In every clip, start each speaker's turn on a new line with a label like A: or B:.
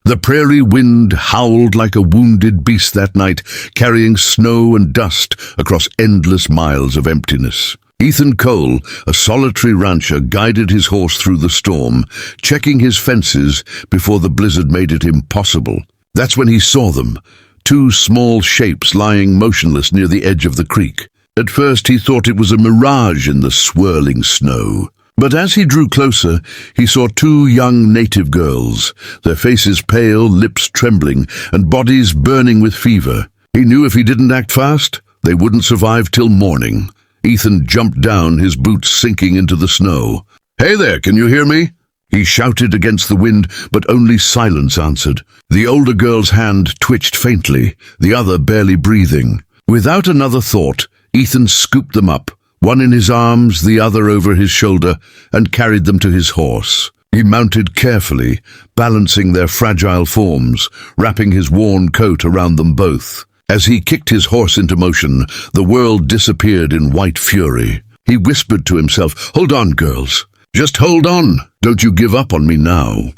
A: The prairie wind howled like a wounded beast that night, carrying snow and dust across endless miles of emptiness. Ethan Cole, a solitary rancher, guided his horse through the storm, checking his fences before the blizzard made it impossible. That's when he saw them, two small shapes lying motionless near the edge of the creek. At first he thought it was a mirage in the swirling snow. But as he drew closer, he saw two young native girls, their faces pale, lips trembling, and bodies burning with fever. He knew if he didn't act fast, they wouldn't survive till morning. Ethan jumped down, his boots sinking into the snow. "Hey there, can you hear me?" He shouted against the wind, but only silence answered. The older girl's hand twitched faintly, the other barely breathing. Without another thought, Ethan scooped them up, one in his arms, the other over his shoulder, and carried them to his horse. He mounted carefully, balancing their fragile forms, wrapping his worn coat around them both. As he kicked his horse into motion, the world disappeared in white fury. He whispered to himself, "Hold on, girls. Just hold on. Don't you give up on me now."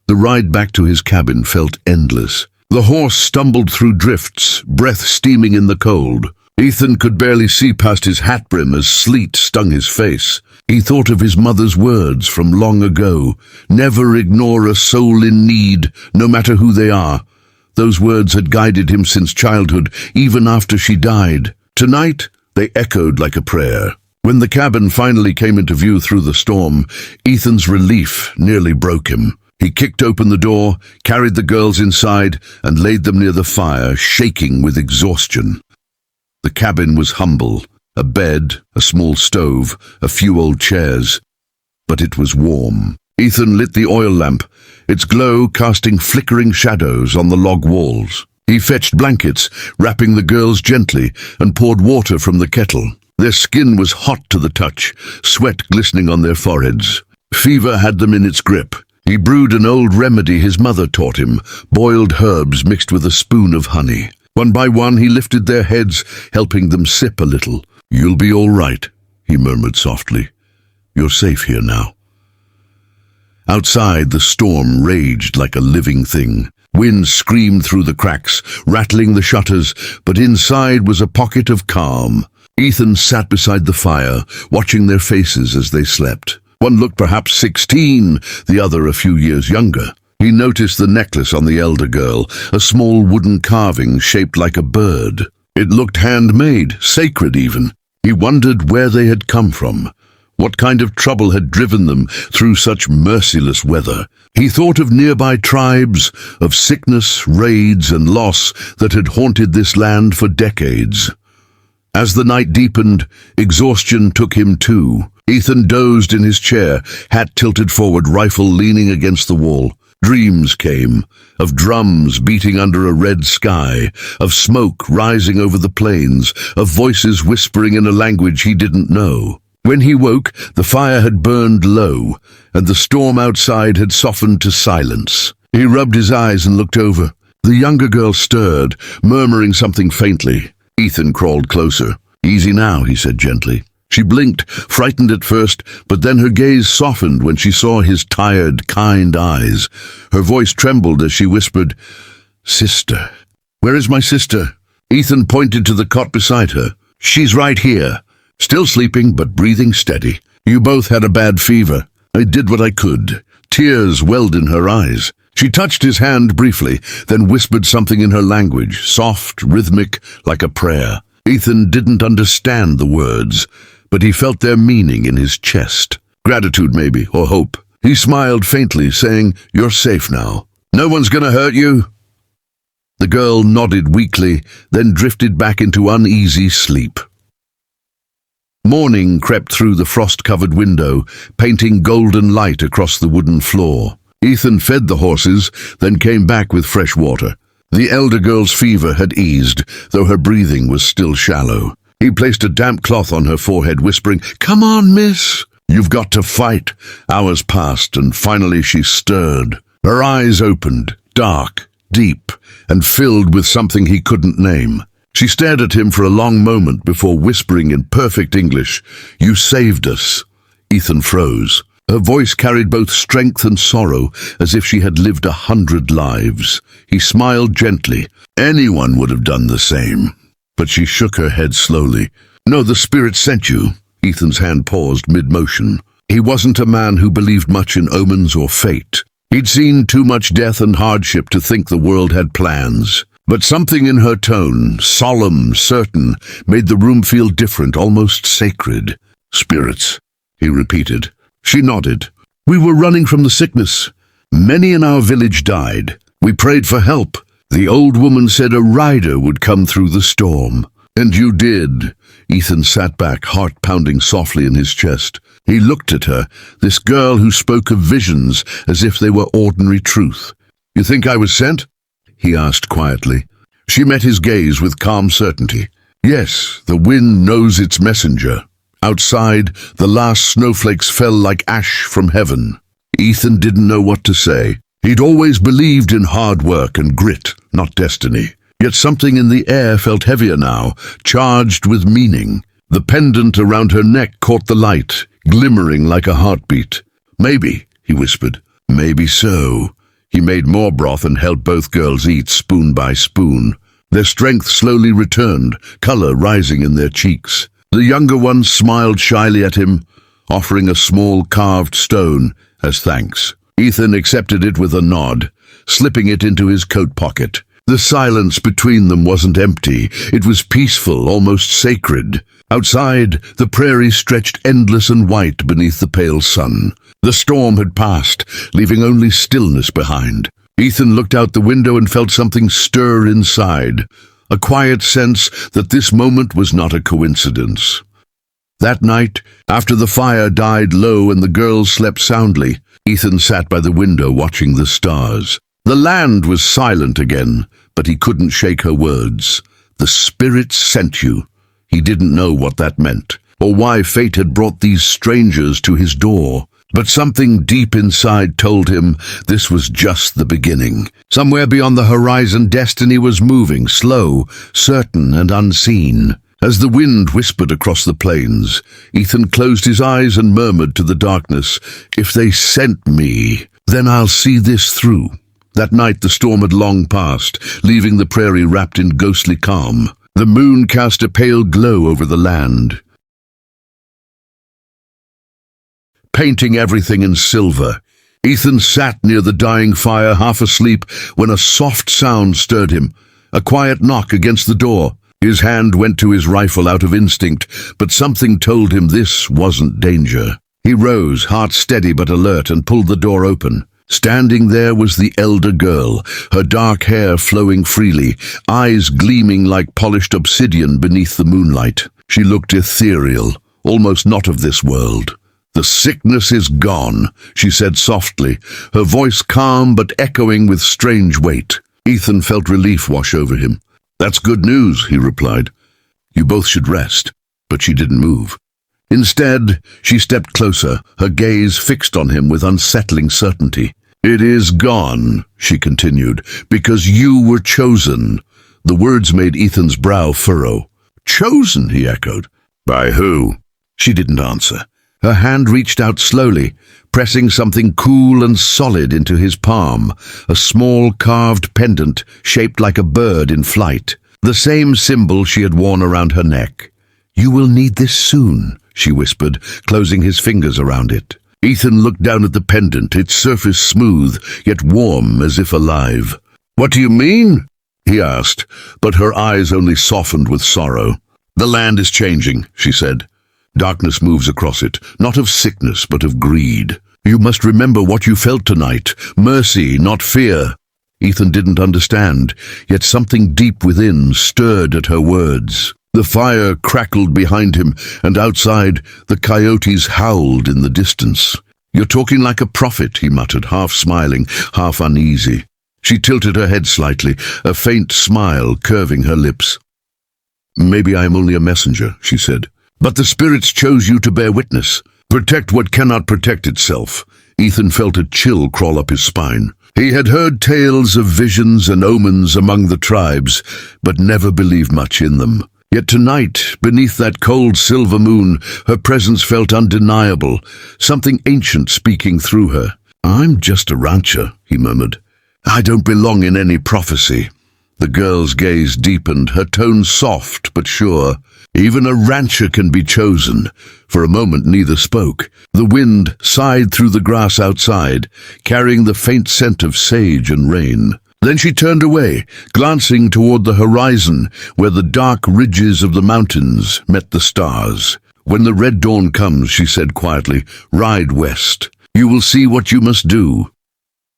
A: The ride back to his cabin felt endless. The horse stumbled through drifts, breath steaming in the cold. Ethan could barely see past his hat brim as sleet stung his face. He thought of his mother's words from long ago, "Never ignore a soul in need, no matter who they are." Those words had guided him since childhood, even after she died. Tonight, they echoed like a prayer. When the cabin finally came into view through the storm, Ethan's relief nearly broke him. He kicked open the door, carried the girls inside, and laid them near the fire, shaking with exhaustion. The cabin was humble, a bed, a small stove, a few old chairs. But it was warm. Ethan lit the oil lamp, its glow casting flickering shadows on the log walls. He fetched blankets, wrapping the girls gently, and poured water from the kettle. Their skin was hot to the touch, sweat glistening on their foreheads. Fever had them in its grip. He brewed an old remedy his mother taught him, boiled herbs mixed with a spoon of honey. One by one he lifted their heads, helping them sip a little. "You'll be all right," he murmured softly. "You're safe here now." Outside, the storm raged like a living thing. Wind screamed through the cracks, rattling the shutters, but inside was a pocket of calm. Ethan sat beside the fire, watching their faces as they slept. One looked perhaps 16, the other a few years younger. He noticed the necklace on the elder girl, a small wooden carving shaped like a bird. It looked handmade, sacred even. He wondered where they had come from. What kind of trouble had driven them through such merciless weather? He thought of nearby tribes, of sickness, raids, and loss that had haunted this land for decades. As the night deepened, exhaustion took him too. Ethan dozed in his chair, hat tilted forward, rifle leaning against the wall. Dreams came, of drums beating under a red sky, of smoke rising over the plains, of voices whispering in a language he didn't know. When he woke, the fire had burned low, and the storm outside had softened to silence. He rubbed his eyes and looked over. The younger girl stirred, murmuring something faintly. Ethan crawled closer. "Easy now," he said gently. She blinked, frightened at first, but then her gaze softened when she saw his tired, kind eyes. Her voice trembled as she whispered, "Sister." "Where is my sister?" Ethan pointed to the cot beside her. "She's right here. Still sleeping, but breathing steady. You both had a bad fever. I did what I could." Tears welled in her eyes. She touched his hand briefly, then whispered something in her language, soft, rhythmic, like a prayer. Ethan didn't understand the words, but he felt their meaning in his chest. Gratitude, maybe, or hope. He smiled faintly, saying, "You're safe now. No one's gonna hurt you." The girl nodded weakly, then drifted back into uneasy sleep. Morning crept through the frost-covered window, painting golden light across the wooden floor. Ethan fed the horses, then came back with fresh water. The elder girl's fever had eased, though her breathing was still shallow. He placed a damp cloth on her forehead, whispering, "Come on, miss. You've got to fight." Hours passed, and finally she stirred. Her eyes opened, dark, deep, and filled with something he couldn't name. She stared at him for a long moment before whispering in perfect English, "You saved us." Ethan froze. Her voice carried both strength and sorrow, as if she had lived 100 lives. He smiled gently. Anyone would have done the same. But she shook her head slowly. No, the spirit sent you. Ethan's hand paused mid-motion. He wasn't a man who believed much in omens or fate. He'd seen too much death and hardship to think the world had plans. But something in her tone, solemn, certain, made the room feel different, almost sacred. Spirits, he repeated. She nodded. We were running from the sickness. Many in our village died. We prayed for help. The old woman said a rider would come through the storm. And you did. Ethan sat back, heart pounding softly in his chest. He looked at her, this girl who spoke of visions as if they were ordinary truth. You think I was sent? He asked quietly. She met his gaze with calm certainty. Yes, the wind knows its messenger. Outside, the last snowflakes fell like ash from heaven. Ethan didn't know what to say. He'd always believed in hard work and grit, not destiny. Yet something in the air felt heavier now, charged with meaning. The pendant around her neck caught the light, glimmering like a heartbeat. Maybe, he whispered. Maybe so. He made more broth and helped both girls eat spoon by spoon. Their strength slowly returned, color rising in their cheeks. The younger one smiled shyly at him, offering a small carved stone as thanks. Ethan accepted it with a nod, slipping it into his coat pocket. The silence between them wasn't empty. It was peaceful, almost sacred. Outside, the prairie stretched endless and white beneath the pale sun. The storm had passed, leaving only stillness behind. Ethan looked out the window and felt something stir inside. A quiet sense that this moment was not a coincidence. That night, after the fire died low and the girls slept soundly, Ethan sat by the window watching the stars. The land was silent again, but he couldn't shake her words. The spirits sent you. He didn't know what that meant, or why fate had brought these strangers to his door. But something deep inside told him this was just the beginning. Somewhere beyond the horizon, destiny was moving, slow, certain, and unseen. As the wind whispered across the plains, Ethan closed his eyes and murmured to the darkness, "If they sent me, then I'll see this through." That night the storm had long passed, leaving the prairie wrapped in ghostly calm. The moon cast a pale glow over the land, painting everything in silver. Ethan sat near the dying fire, half asleep, when a soft sound stirred him. A quiet knock against the door. His hand went to his rifle out of instinct, but something told him this wasn't danger. He rose, heart steady but alert, and pulled the door open. Standing there was the elder girl, her dark hair flowing freely, eyes gleaming like polished obsidian beneath the moonlight. She looked ethereal, almost not of this world. "The sickness is gone," she said softly, her voice calm but echoing with strange weight. Ethan felt relief wash over him. "That's good news," he replied. "You both should rest." But she didn't move. Instead, she stepped closer, her gaze fixed on him with unsettling certainty. "It is gone," she continued, "because you were chosen." The words made Ethan's brow furrow. "Chosen?" he echoed. "By who?" She didn't answer. Her hand reached out slowly, pressing something cool and solid into his palm, a small carved pendant shaped like a bird in flight, the same symbol she had worn around her neck. "You will need this soon," she whispered, closing his fingers around it. Ethan looked down at the pendant, its surface smooth, yet warm as if alive. "What do you mean?" he asked, but her eyes only softened with sorrow. "The land is changing," she said. "Darkness moves across it, not of sickness, but of greed. You must remember what you felt tonight, mercy, not fear." Ethan didn't understand, yet something deep within stirred at her words. The fire crackled behind him, and outside, the coyotes howled in the distance. "You're talking like a prophet," he muttered, half smiling, half uneasy. She tilted her head slightly, a faint smile curving her lips. "Maybe I am only a messenger," she said. "But the spirits chose you to bear witness. Protect what cannot protect itself." Ethan felt a chill crawl up his spine. He had heard tales of visions and omens among the tribes, but never believed much in them. Yet tonight, beneath that cold silver moon, her presence felt undeniable, something ancient speaking through her. "I'm just a rancher," he murmured. "I don't belong in any prophecy." The girl's gaze deepened, her tone soft but sure. "Even a rancher can be chosen." For a moment neither spoke. The wind sighed through the grass outside, carrying the faint scent of sage and rain. Then she turned away, glancing toward the horizon, where the dark ridges of the mountains met the stars. "When the red dawn comes," she said quietly, "ride west. You will see what you must do."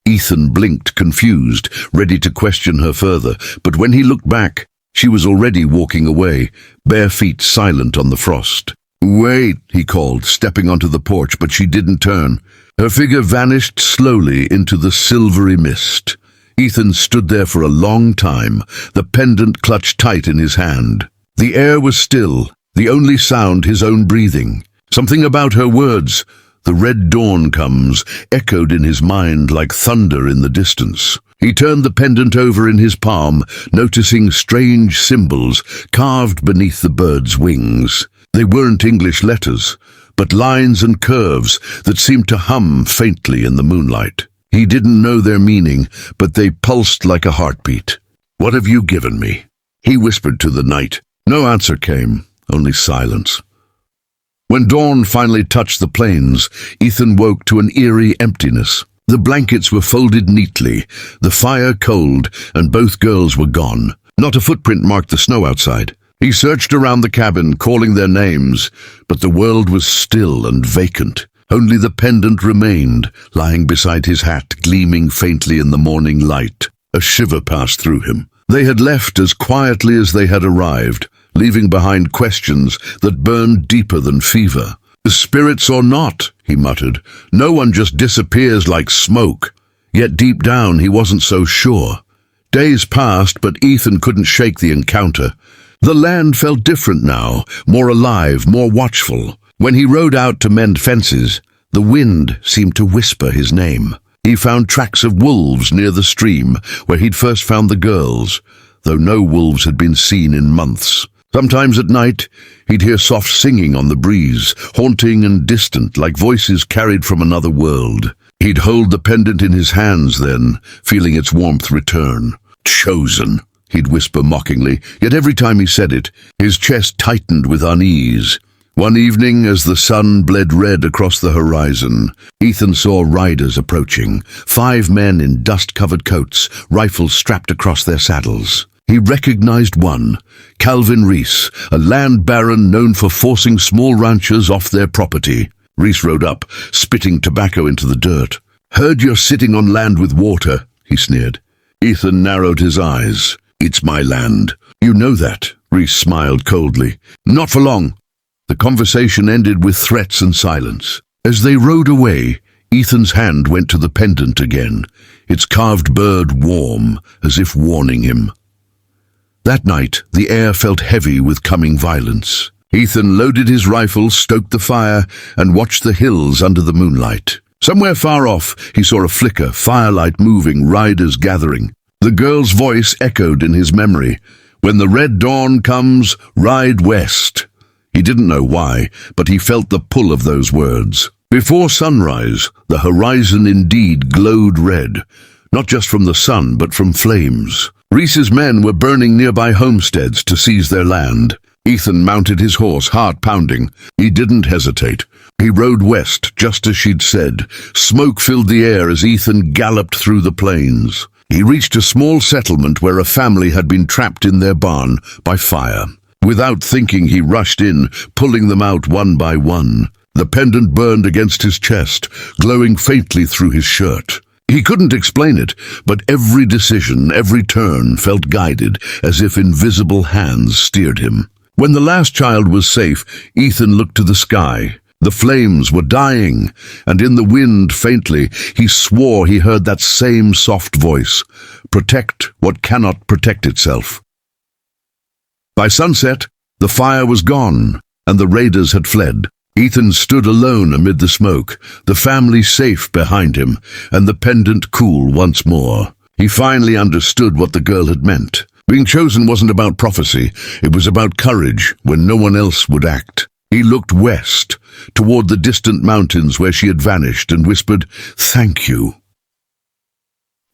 A: Ethan blinked, confused, ready to question her further, but when he looked back, she was already walking away, bare feet silent on the frost. "Wait," he called, stepping onto the porch, but she didn't turn. Her figure vanished slowly into the silvery mist. Ethan stood there for a long time, the pendant clutched tight in his hand. The air was still, the only sound his own breathing. Something about her words, "The red dawn comes," echoed in his mind like thunder in the distance. He turned the pendant over in his palm, noticing strange symbols carved beneath the bird's wings. They weren't English letters, but lines and curves that seemed to hum faintly in the moonlight. He didn't know their meaning, but they pulsed like a heartbeat. "What have you given me?" he whispered to the night. No answer came, only silence. When dawn finally touched the plains, Ethan woke to an eerie emptiness. The blankets were folded neatly, the fire cold, and both girls were gone. Not a footprint marked the snow outside. He searched around the cabin, calling their names, but the world was still and vacant. Only the pendant remained, lying beside his hat, gleaming faintly in the morning light. A shiver passed through him. They had left as quietly as they had arrived, leaving behind questions that burned deeper than fever. "Spirits or not," he muttered, "no one just disappears like smoke." Yet deep down he wasn't so sure. Days passed, but Ethan couldn't shake the encounter. The land felt different now, more alive, more watchful. When he rode out to mend fences, the wind seemed to whisper his name. He found tracks of wolves near the stream, where he'd first found the girls, though no wolves had been seen in months. Sometimes at night, he'd hear soft singing on the breeze, haunting and distant, like voices carried from another world. He'd hold the pendant in his hands then, feeling its warmth return. "Chosen," he'd whisper mockingly, yet every time he said it, his chest tightened with unease. One evening, as the sun bled red across the horizon, Ethan saw riders approaching, 5 men in dust-covered coats, rifles strapped across their saddles. He recognized one, Calvin Reese, a land baron known for forcing small ranchers off their property. Reese rode up, spitting tobacco into the dirt. "Heard you're sitting on land with water," he sneered. Ethan narrowed his eyes. "It's my land." "You know that," Reese smiled coldly. "Not for long." The conversation ended with threats and silence. As they rode away, Ethan's hand went to the pendant again, its carved bird warm, as if warning him. That night, the air felt heavy with coming violence. Ethan loaded his rifle, stoked the fire, and watched the hills under the moonlight. Somewhere far off, he saw a flicker, firelight moving, riders gathering. The girl's voice echoed in his memory. "When the red dawn comes, ride west." He didn't know why, but he felt the pull of those words. Before sunrise, the horizon indeed glowed red, not just from the sun, but from flames. Reese's men were burning nearby homesteads to seize their land. Ethan mounted his horse, heart pounding. He didn't hesitate. He rode west, just as she'd said. Smoke filled the air as Ethan galloped through the plains. He reached a small settlement where a family had been trapped in their barn by fire. Without thinking, he rushed in, pulling them out one by one. The pendant burned against his chest, glowing faintly through his shirt. He couldn't explain it, but every decision, every turn felt guided, as if invisible hands steered him. When the last child was safe, Ethan looked to the sky. The flames were dying, and in the wind, faintly, he swore he heard that same soft voice, "Protect what cannot protect itself." By sunset, the fire was gone, and the raiders had fled. Ethan stood alone amid the smoke, the family safe behind him, and the pendant cool once more. He finally understood what the girl had meant. Being chosen wasn't about prophecy, it was about courage when no one else would act. He looked west, toward the distant mountains where she had vanished, and whispered, "Thank you."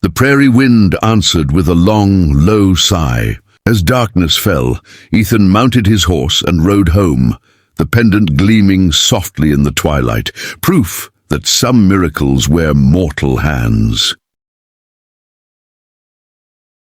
A: The prairie wind answered with a long, low sigh. As darkness fell, Ethan mounted his horse and rode home, the pendant gleaming softly in the twilight, proof that some miracles wear mortal hands.